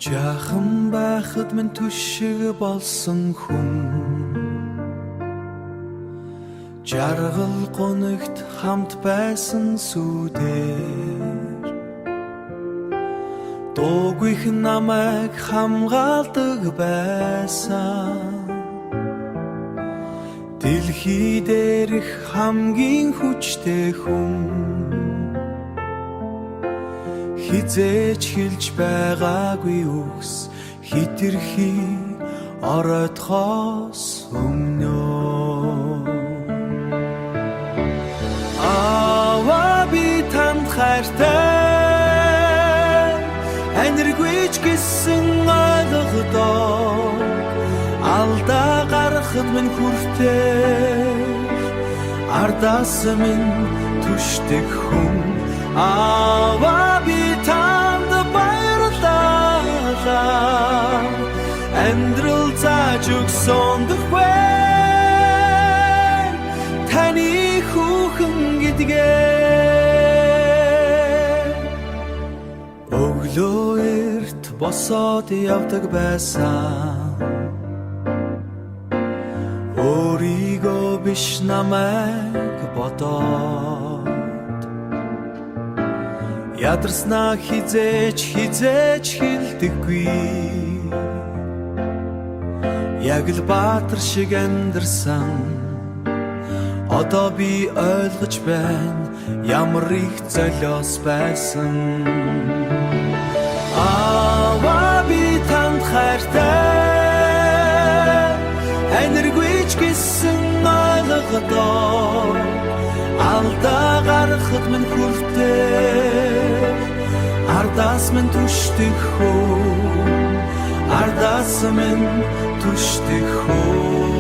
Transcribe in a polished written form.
Жаахан байхад минь түшиг болсон хүн жаргал гоногт хамт байсан сүдээр дуугүйх намайг хамгаалдаг байсан дэлхий дээрх хамгийн хүчтэй хүн хизээч хэлж байгаагүй үгс хитрхи оройтхоос өмнө би танд хайртай энергич гэсэн ойлгодоо алдаа гарахад минь хүртээ ардаас минь түшдэг хүн би танд баярлалаа амьдрал зааж өгсөн дөхвэ таны хүүхэн гэдгээ өглөө эрт босоод явдаг байсан өөрийгөө биш намайг бодоод ядарснаа хизээч хэлдэггүй яг л баатар шиг амьдарсан одоо би ойлгож байна ямар их золиос байсан би танд хайртай энергич гэсэн ойлгодоо алдаа гарахад минь хүртээ ардаас минь түшдэг хүн ардаас минь түшдэг хүн